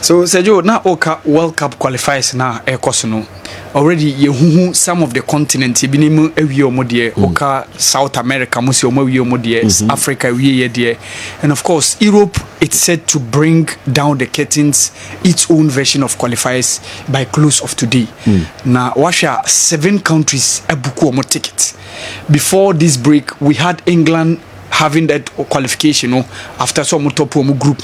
So Sergio, now Oka World Cup qualifiers now no. Already you some of the continents binimu ewi omodie Oka South America musi omo omodie Africa wi ye, and of course Europe it's set to bring down the curtains its own version of qualifiers by close of today. Now washa 7 countries ebuku omo tickets. Before this break we had England having that qualification after some top group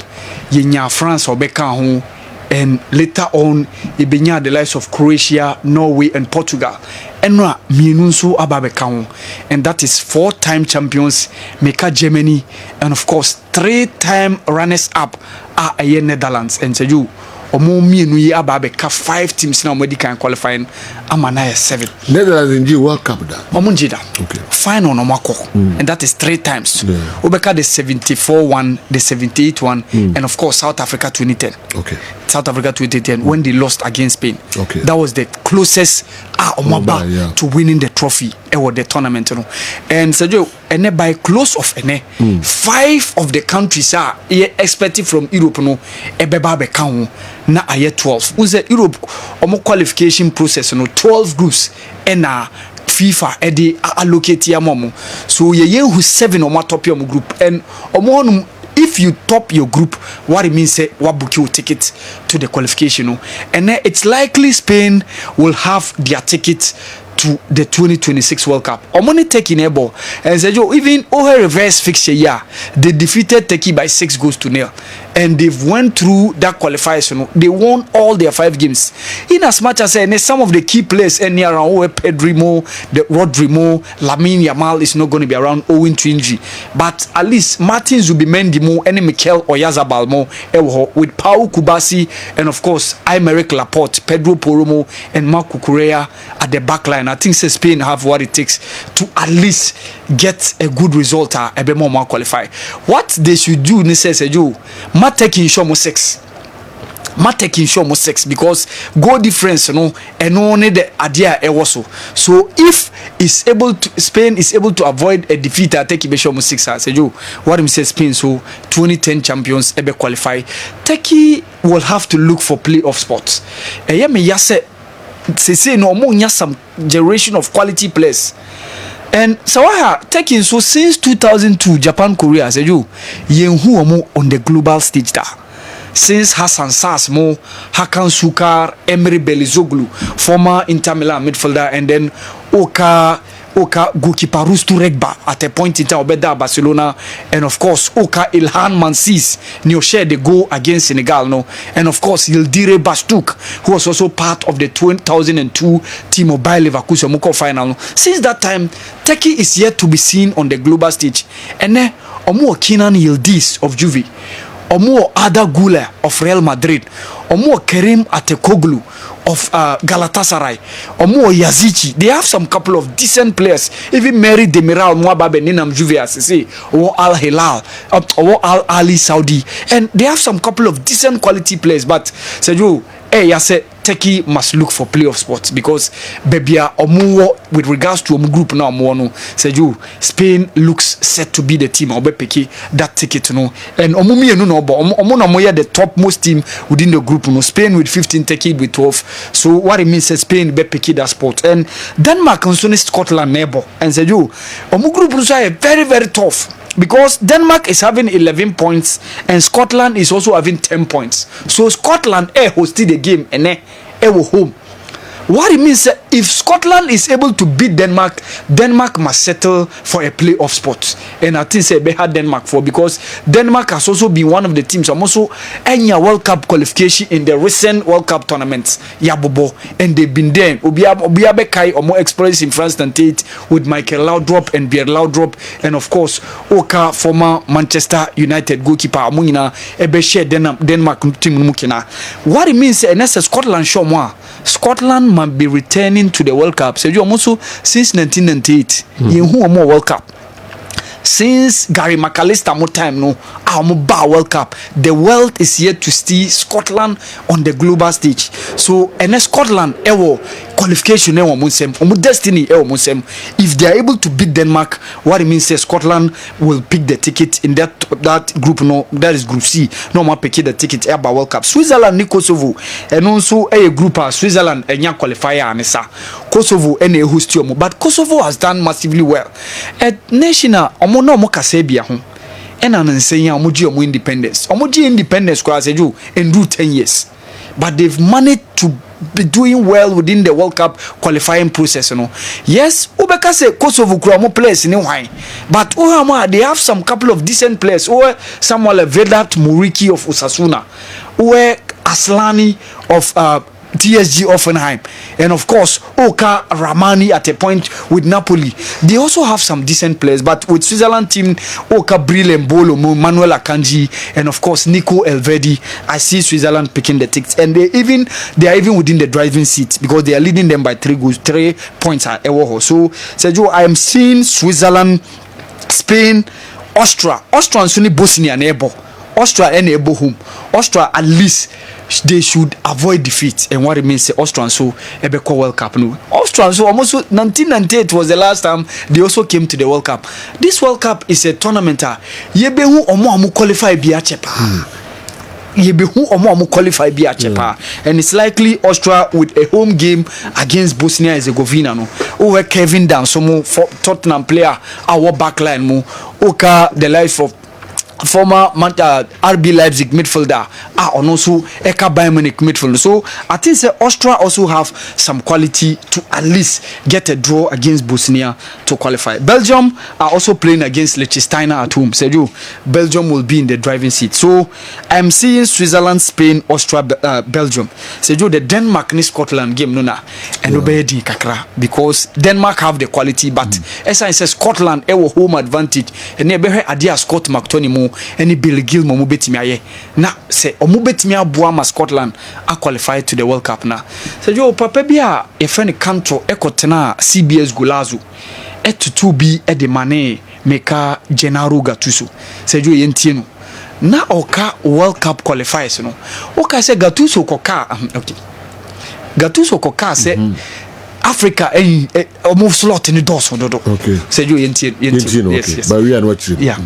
yenya France obeka ho, and later on ibenya the likes of Croatia, Norway and Portugal enra mienu nso ababeka ho, and that is 4-time champions Meka Germany, and of course 3-time runners up are Netherlands. And so you omo mienu yi ababeka 5 teams now omedi kan qualifying amana 7 Netherlands in World Cup da omo njida okay final no mako, and that is 3 times obeka the 74 one, the 78 one, and of course South Africa 2010. Okay, South Africa 2010 when they lost against Spain. Okay, that was the closest to winning the trophy or the tournament, and Sergio, and by close of 5 of the countries are expected from Europe ebeba beka na aye 12 uze Europe omo qualification process 12 groups and FIFA edi allocate ya momo, so ye who 7 omo top your group, and omo if you top your group, what it means say what book your ticket to the qualification, and then it's likely Spain will have their ticket to the 2026 World Cup. Omoni taking a ball, and said even over reverse fixture they defeated Turkey by 6-0, and they've went through that qualification. They won all their 5 games. In as much as some of the key players near around Pedrimo, the Rodrimo, Lamine Yamal is not going to be around owing to injury, but at least Martin Zubimendi and Mikel Oyarzabal with Pau Kubasi, and of course Aymeric Laporte, Pedro Poromo and Marco Correa at the back line. I think Spain have what it takes to at least get a good result more qualify. What they should do taking show 6 because goal difference and only the idea so if is able to Spain is able to avoid a defeat at take show 6 what him say Spain so 2010 champions ebe qualify. Turkey will have to look for playoff spots. Say no more some generation of quality players. And Sawaha taking so since 2002 Japan Korea say you yenhu on the global stage da. Since Hassan Sasmo, Hakan Sukar, Emery Belizoglu, former Inter Milan midfielder, and then Oka goalkeeper Rustu Regba at a point in time Obeda Barcelona, and of course Oka Ilhan Mansis share the goal against Senegal and of course Yildiray Bastuk, who was also part of the 2002 team of Bayer Leverkusen Moko final. Since that time Turkey is yet to be seen on the global stage, and then Omo Kenan Yildiz of Juve, Omo Ada Güler of Real Madrid, Omo Kerim Atekoglu of Galatasaray, Omo Yazici. They have some couple of decent players. Even Mary Demiral Mwababe Ninam Juve as say, or Al Hilal, or Al Ali Saudi, and they have some couple of decent quality players. But Sergio, say Turkey must look for playoff spots because Bebia Omuo with regards to Omu group now Omuono Sergio, Spain looks set to be the team Obepeki that ticket and Omumi but Omono Moya the topmost team within the group Spain with 15, Turkey with 12. So what it means is Spain Bepeki that spot, and Denmark and Scotland neighbor, and Sergio Omu group is very very tough, because Denmark is having 11 points and Scotland is also having 10 points. So Scotland hosted the game and will home. What it means if Scotland is able to beat Denmark, Denmark must settle for a playoff spot. And I think they had Denmark for, because Denmark has also been one of the teams also any World Cup qualification in the recent World Cup tournaments. Yabobo, and they've been there. Obiabe Kai or more experience in France than Tate with Michael Laudrup and Pierre Laudrup, and of course Oka, former Manchester United goalkeeper Amungina Ebeshe Denmark team Mukina. What it means and that's Scotland show more. Scotland might be returning to the World Cup. So you also since 1998, you who more World Cup. Since Gary McAllister more time World Cup, the world is yet to see Scotland on the global stage. So and Scotland qualification e wo nsem omo destiny e wo nsem. If they are able to beat Denmark, what it means is Scotland will pick the ticket in that group. No, that is group C. No more pick the ticket about World Cup. Switzerland ni Kosovo and also a group Switzerland enya qualifier anisa. Kosovo and a host you, but Kosovo has done massively well. At national omo no mo kasebia ho. And an saying omoji omo independence. Omoji independence kwa seju in 10 years. But they've managed to be doing well within the World Cup qualifying process, you know. Yes, Ubeka say Kosovo Kuramo players in wine, but they have some couple of decent players. Or someone like Vedat Muriki of Osasuna, or Aslani of TSG Offenheim, and of course Oka Ramani at a point with Napoli. They also have some decent players, but with Switzerland team Oka Bril Mbolo, Manuel Akanji, and of course Nico Elvedi, I see Switzerland picking the tickets, and they are even within the driving seat because they are leading them by 3 points at Ewoho. So Sergio, I am seeing Switzerland, Spain, Austria and Sunni Bosnia and Ebo. Austria and Ebo home. Austria at least they should avoid defeat, and what it means is Austria so Ebeko World Cup. No, Austria so almost 1998 was the last time they also came to the World Cup. This World Cup is a tournament. Yebehu omo amu qualify bi achepa. Yebehu omo amu qualify bi achepa, and it's likely Austria with a home game against Bosnia Herzegovina. No, over Kevin Dan, some Tottenham player, our backline mo. Oka the life of former RB Leipzig midfielder and also Eka Bayern Munich midfielder. So I think Austria also have some quality to at least get a draw against Bosnia to qualify. Belgium are also playing against Liechtenstein at home. Sergio, Belgium will be in the driving seat. So I'm seeing Switzerland, Spain, Austria, Belgium. Sergio, the Denmark and Scotland game nona and obedi kakra because Denmark have the quality, but as I said, Scotland ewo home advantage and nebehe adia Scott McTominay mo any Billy Gilmore mo betimi aye na se omo betimi aboa ma Scotland a qualify to the World Cup na se jo papa bia e friend Kanto ekotena CBS Golazo etutu bi e de mane meka Gennaro Gattuso se jo yentie no na oka World Cup qualifiers no oka se Gattuso koka okay Gattuso koka se Africa almost slot in the doors for dodo. Okay. Say you yentie yes. But we are watching. Yeah.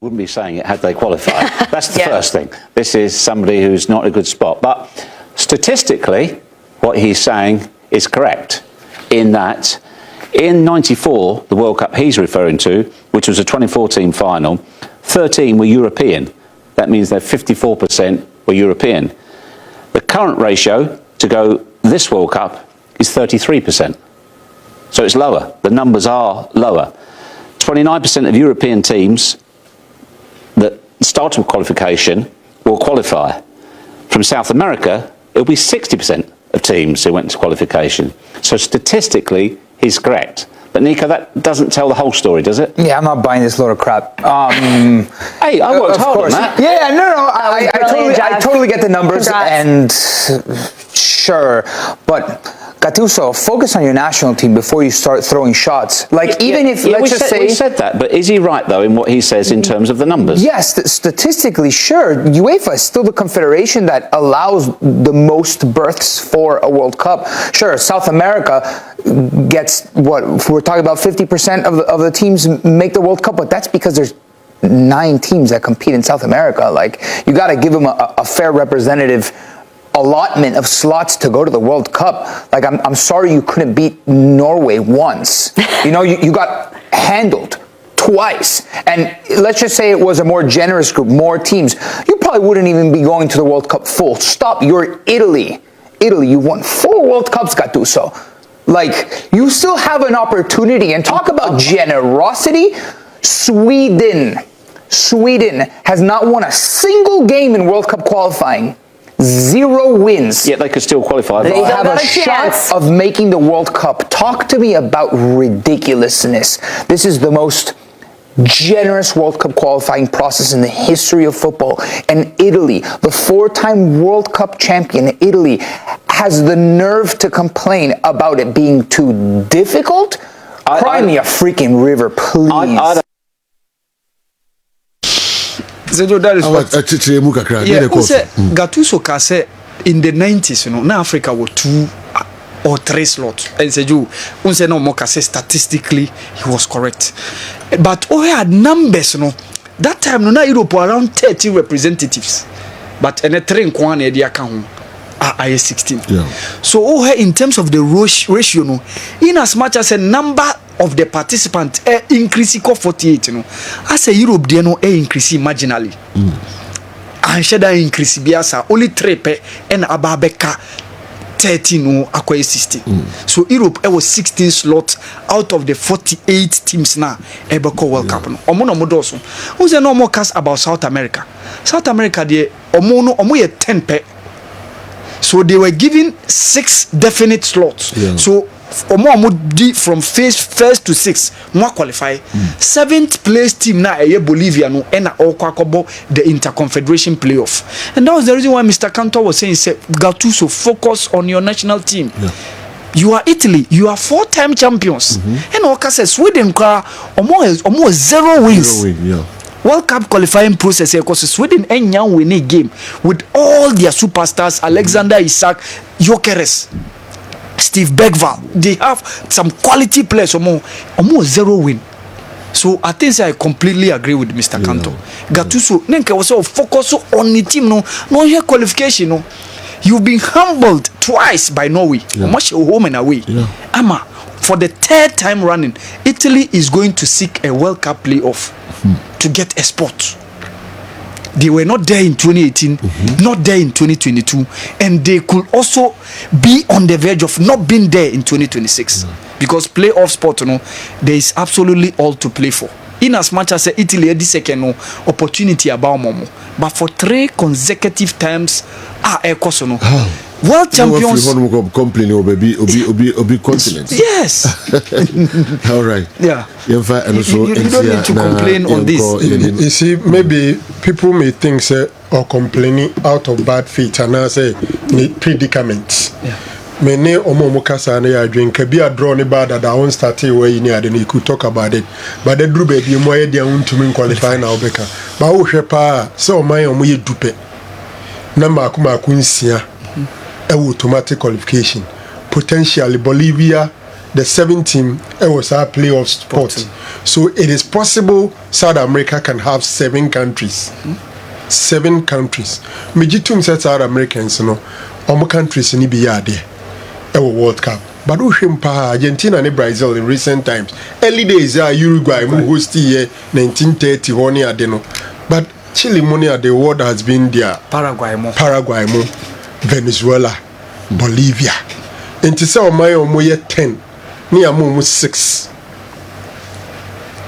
Wouldn't be saying it had they qualified. That's the first thing. This is somebody who's not in a good spot. But statistically, what he's saying is correct in that in 94, the World Cup he's referring to, which was a 2014 final, 13 were European. That means that 54% were European. The current ratio to go this World Cup is 33%. So it's lower. The numbers are lower. 29% of European teams that start with qualification will qualify. From South America, it'll be 60% of teams who went to qualification. So statistically, he's correct. But Nico, that doesn't tell the whole story, does it? Yeah, I'm not buying this load of crap. Hey, I worked hard on that. Yeah, no, I totally get the numbers. Congrats. And sure, but Gattuso, focus on your national team before you start throwing shots. Like, even if, let's just say... We said that, but is he right, though, in what he says in terms of the numbers? Yes, statistically, sure. UEFA is still the confederation that allows the most berths for a World Cup. Sure, South America gets, what, we're talking about 50% of the teams make the World Cup, but that's because there's 9 teams that compete in South America. Like, you got to give them a fair representative allotment of slots to go to the World Cup. Like, I'm sorry you couldn't beat Norway once. You know, you got handled twice. And let's just say it was a more generous group, more teams. You probably wouldn't even be going to the World Cup full stop. You're Italy. Italy, you won 4 World Cups, Gattuso. Like, you still have an opportunity. And talk about generosity. Sweden has not won a single game in World Cup qualifying. 0 wins. Yet they could still qualify. They have a shot of making the World Cup. Talk to me about ridiculousness. This is the most generous World Cup qualifying process in the history of football. And Italy, the 4-time World Cup champion, Italy, has the nerve to complain about it being too difficult? Cry me a freaking river, please. So that is what. Yeah, Gattuso can say in the 90s, you know, now Africa were 2 or 3 slots. And say you say no more say statistically he was correct. But he had numbers, you know. That time no, now Europe were around 30 representatives. But in a train kwan e dia kan I 16. Yeah. So in terms of the ratio, no, in as much as a number of the participants increase 48, you know, as a Europe there no increase marginally. And shada increase biasa only 3 pe and ababeka 13 no acquire 60. So Europe was 16 slots out of the 48 teams now ebeko World Cup no. Omo no modoso. Who say no more cast about South America. South America there omo ye 10 pe. So they were given 6 definite slots. Yeah. So omo from first to 6 more qualify. 7th place team na Bolivia no and all the interconfederation playoff. And that was the reason why Mr. Cantor was saying Gattuso, focus on your national team. Yeah. You are Italy, you are 4-time champions. And Oka says Sweden almost 0 wins. 0 win, yeah. World Cup qualifying process because Sweden and young winning game with all their superstars, Alexander Isak, Gyökeres, Steve Bergvall. They have some quality players, almost 0 win. So I think I completely agree with Mr. Cantor. Gattuso, nenke was focus on the team, no here qualification, no. You've been humbled twice by Norway, much home and away. Ama, for the 3rd time running, Italy is going to seek a World Cup playoff to get a spot. They were not there in 2018, not there in 2022, and they could also be on the verge of not being there in 2026 because playoff spot, you know, there is absolutely all to play for. In as much as Italy had the second opportunity about Momo, but for 3 consecutive times, world champions. Yes. All right. Yeah. You don't need to complain on this. You see, maybe people may think or complaining out of bad faith and I say predicaments. Yeah. Many omo kasa na ya drink be a draw ne bad that I won't start where you need and you could talk about it. But the drew baby mo ye dia unto qualify now beka. But wo hwe pa so my omo ye dupe. Na makuma kunsia automatic qualification. Potentially Bolivia, the 7th team, it was our playoff spot. So it is possible South America can have 7 countries. 7 countries. Mejitum said South Americans, omo countries ni be there. World Cup. But Argentina and Brazil in recent times. Early days Uruguay host here 1930 one adeno. But Chile money at the world has been there. Paraguay mo, Venezuela, Bolivia. And to say my omo 10, near mo 6.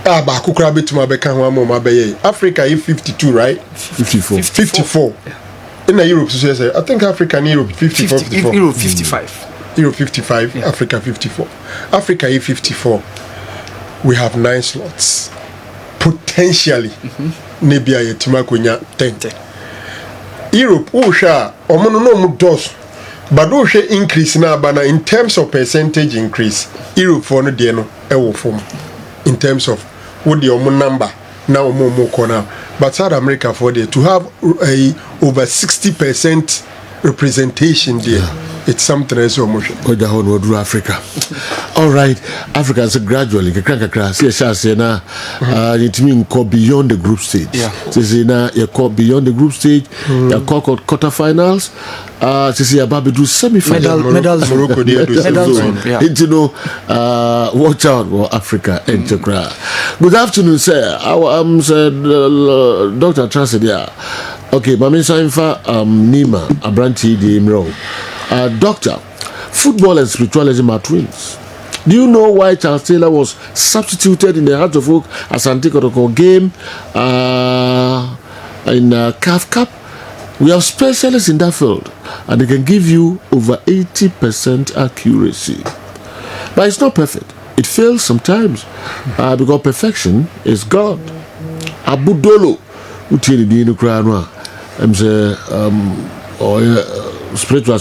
Baku krabi to my beka mo Africa is 52, right? 54. In Europe, I think Africa and Europe 54. Europe 55. Europe 55, yeah. Africa 54. Africa is 54. We have 9 slots. Potentially, maybe I kunya 10. Europe, omono does, but increase na bana in terms of percentage increase. Europe for no deno ewo form in terms of what the number now more corner. But South America for there to have a over 60% representation there. Yeah. It's something else emotion. Africa. All right, Africa is gradually it means go beyond the group stage. Yeah. You go beyond the group stage. You go quarterfinals. Do semi-final. Medals. Morocco watch out for Africa and Good afternoon, sir. I'm Dr. Transidia. Okay, Mami Sainfa Nima Abranti Dimro. Doctor, football and spiritualism are twins. Do you know why Charles Taylor was substituted in the Heart of Oak as Antico game in CAF Cup? We have specialists in that field, and they can give you over 80% accuracy. But it's not perfect. It fails sometimes because perfection is God. Abu Dolo, spiritual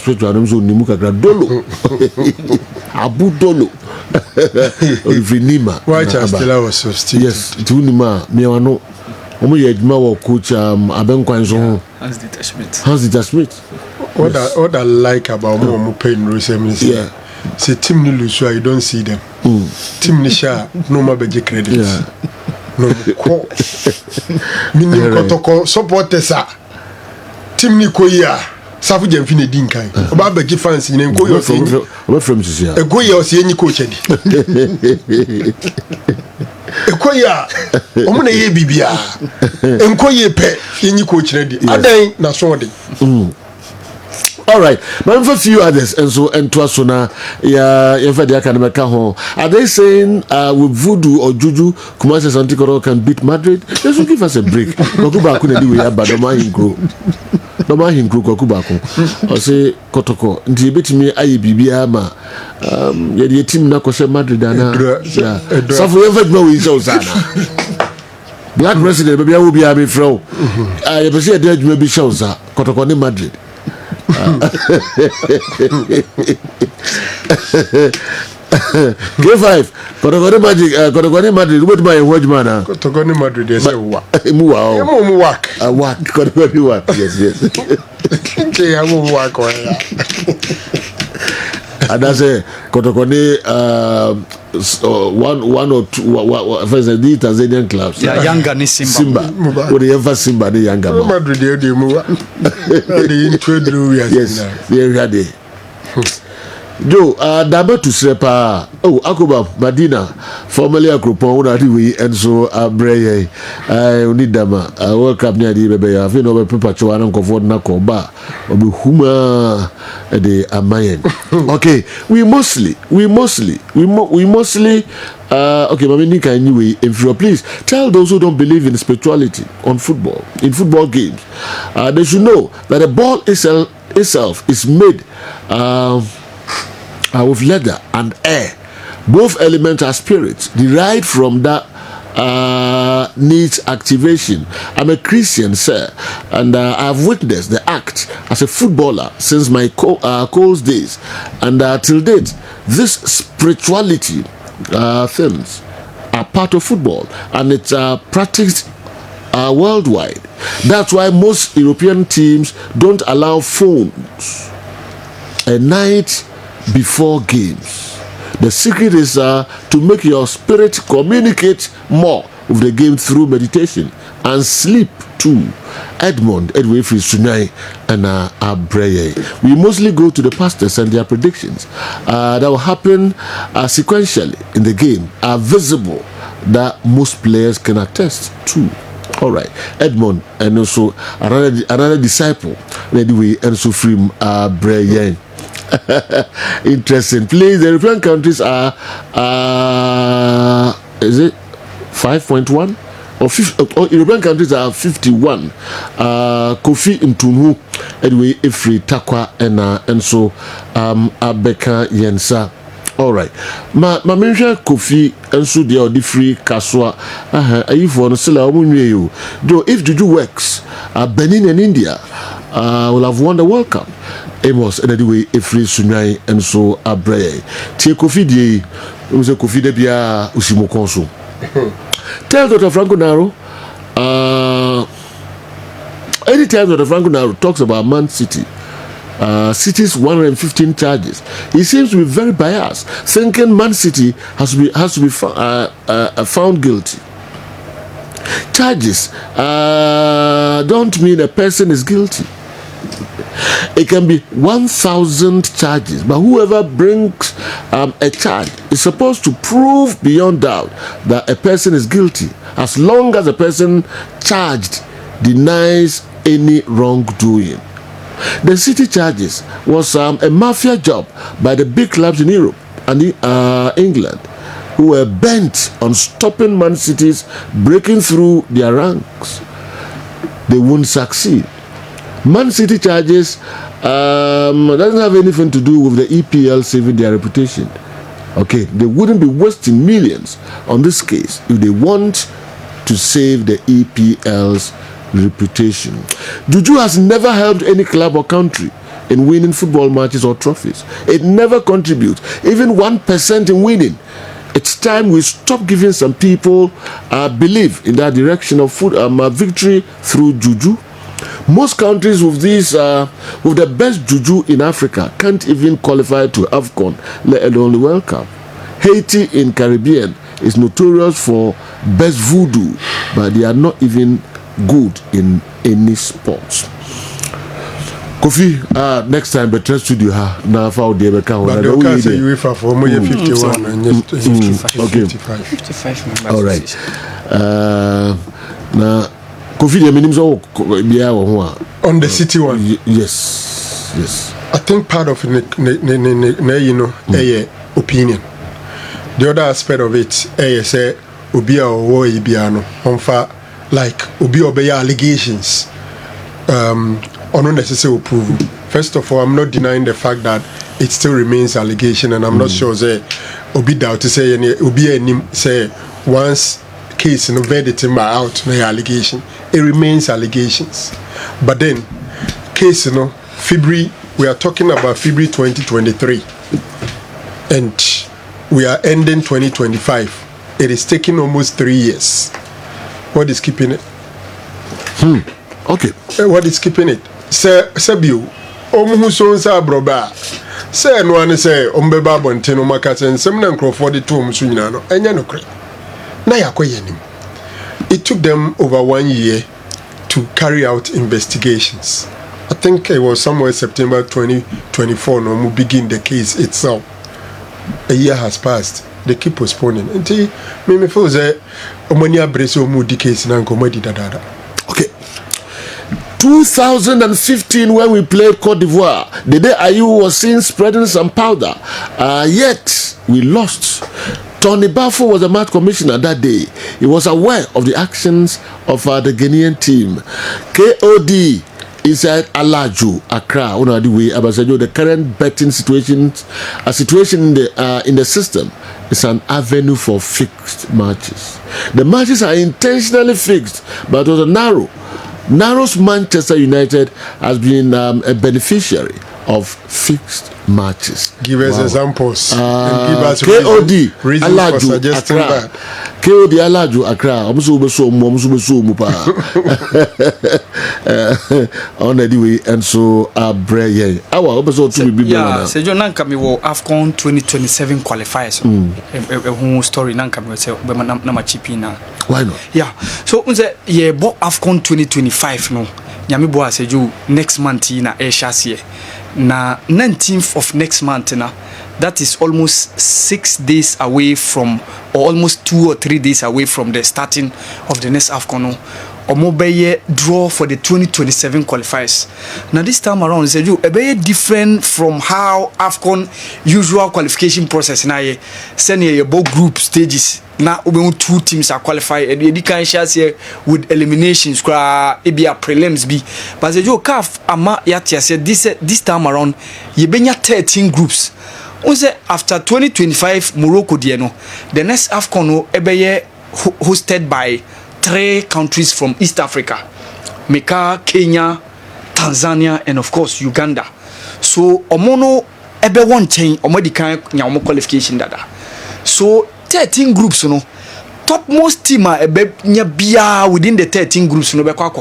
nimuka dolo Abu Dolo Why Charles Taylor was substituted? Yes, tunima miano Omo ye adwuma wo coach Abenkwan so Hans Dieter Schmidt. What I like about Momo Pain Rosem is say team ni lose, you don't see them. Team ni sha no ma beje credit. No ko. Minim kotoko supporters a. Team ni ko ya. Safu jemfi ne din kan. Oba beje fans ni nko yo say. Oba from sisia. E go ya o say ni coach adi. Ekoya omo na ye bibia enkoye pe yenyi coach ready adan na so de. All right, but for few others, and so and Twasuna, if they can are they saying with voodoo or juju, Kumasi Santikoro can beat Madrid? They should give us a break. Kokuba couldn't do it, but the man grow. No man him grow Kokubako. Or say Kotoko, and beat me, I be ama. Your team na koshe Madrid, and so for ever know is Osana. Black president, maybe I will be a fro. I see a judge maybe shows Kotoko ni Madrid. K5 Kotokoni Magic Kotokoni Madrid what my watch man Kotokoni Madrid yes wa mu work work Kotokoni work yes ke ya mu work wa and I say Kotokoni one or two first the Tanzanian clubs Yanga ni Simba what the ever Simba the Yanga Madrid dey mu the intro yes they ready Joe, Daba to Srepa, Akoba, Madina, formerly Akropon, Adi, and so Abreye, I need Dama, I woke up near the baby, I've been over Perpetual and Comfort Nakoba, or Huma, the Amayan. Okay, we mostly, okay, Maminika, anyway, if you please tell those who don't believe in spirituality in football games, they should know that the ball itself is made, with leather and air. Both elements are spirits derived from that needs activation. I'm a Christian, sir, and I've witnessed the act as a footballer since my Cole's days, and till date, this spirituality things are part of football, and it's practiced worldwide. That's why most European teams don't allow phones a night before games. The secret is to make your spirit communicate more with the game through meditation and sleep too. Edmond Edwefri Sunai and Abreye. We mostly go to the pastors and their predictions that will happen sequentially in the game are visible that most players can attest to. All right, Edmond and also another disciple anyway and so from Abreye. Interesting. Please, the European countries are is it 5.1 or 50, or European countries are 51. Kofi Ntunu anyway Ifri Takwa and so Abeka Yensa. All right. Ma mention Kofi and so the free Kaswa. If one still you. Though if Juju works, Benin and India will have won the World Cup. Amos and anyway Ifri Sunai and so Abreye. Tie Kofi die was a Kofi de bia usimo konso. Tell Dr. Franco Naro anytime Dr. Franco Naro talks about Man City, City's 115 charges, he seems to be very biased, thinking Man City has to be found guilty. Charges don't mean a person is guilty. It can be 1,000 charges, but whoever brings a charge is supposed to prove beyond doubt that a person is guilty, as long as the person charged denies any wrongdoing. The City charges was a mafia job by the big clubs in Europe and England, who were bent on stopping Man City's breaking through their ranks. They won't succeed. Man City charges doesn't have anything to do with the EPL saving their reputation. Okay, they wouldn't be wasting millions on this case if they want to save the EPL's reputation. Juju has never helped any club or country in winning football matches or trophies. It never contributes even 1% in winning. It's time we stop giving some people belief in that direction of victory through juju. Most countries with the best juju in Africa can't even qualify to AFCON, let alone the World Cup. Haiti in Caribbean is notorious for best voodoo, but they are not even good in any sports. Kofi, next time, but trust studio ha na fa odi be ka. But the can say UEFA for mo 51 and 55 members. All right. Na Kofi the minimum so bia wo ho on the city one. Yes. I think part of opinion. The other aspect of it, say obi a wo ibia no onfa like obi obey allegations. Or necessarily prove. First of all, I'm not denying the fact that it still remains allegation, and I'm not sure say obi doubt to say any obi any say once case no verdict out no allegation, it remains allegations. But then case February, we are talking about February 2023, and we are ending 2025. It is taking almost 3 years. What is keeping it? Okay. What is keeping it? Sabio, who so broba. Say no one say ombeba bonteno makasen semna nkrofo de to mso nyina no enya no kre. Na yakoyenim. It took them over 1 year to carry out investigations. I think it was somewhere September 2024 no mu begin the case itself. A year has passed. They keep postponing. Until me feel say omani abreso mu di case na nkomadi dadada. Okay. 2015 when we played Cote d'Ivoire, the day Ayu was seen spreading some powder, yet we lost. Tony Bafo was the match commissioner that day. He was aware of the actions of the Ghanaian team. KOD is at Alaju, Accra, the current betting situation in the system is an avenue for fixed matches. The matches are intentionally fixed, but it was a Narrow's Manchester United has been a beneficiary of fixed matches. Give us examples and give us KOD reasons for suggesting that. KOD Alaju Accra. On the way and so Bray. Our episode to be yeah. So John Nankami will AFCON 2027 qualifiers. A whole story Nankami will say nama chipina. Why not? Yeah. So unse ye bo AFCON 2025 no. Nyame bo aseju next month na Asia na 19th of next month na. That is almost 6 days away from, or almost 2 or 3 days away from the starting of the next AFCON. Omobeye draw for the 2027 qualifiers. Now this time around, it's a different from how AFCON usual qualification process na ye send ye both group stages. Now we 2 teams are qualified and you can share here with eliminations it be a prelims be. But the CAF ama yatia said this time around you benya 13 groups. After 2025 Morocco dieno, the next AFCON ebeye hosted by 3 countries from East Africa, Mecca, Kenya, Tanzania, and of course Uganda. So omono ebe one chain omodi kan nyawo qualification dada. So 13 groups no topmost team ebe nya bia within the 13 groups no be kwa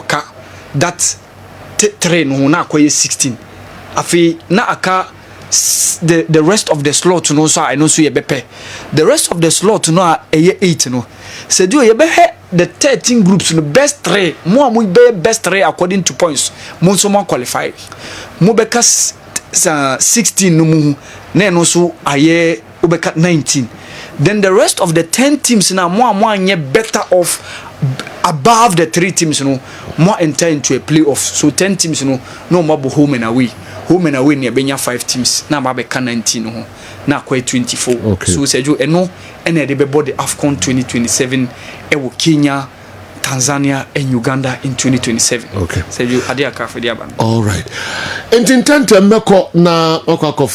that 3 no na akoye 16. Afi na aka the rest of the slot no so I know so ye bepe. The rest of the slot no a 8 no. Se do ye be the 13 groups no best 3 mo be best 3 according to points mo so mo qualify mo be ka 16 no mu na no so aye obeka 19. Then the rest of the 10 teams now more anye better off above the 3 teams no more enter into a playoff. So 10 teams no more home and away. Home and away near benya 5 teams na ba be ka 19 no na quite 24. Okay. So sejo eno ene de be body AFCON 2027 ewo Kenya, Tanzania and Uganda in 2027. Okay. Sejo ade aka for dia ban. All right. Intintente meko na okako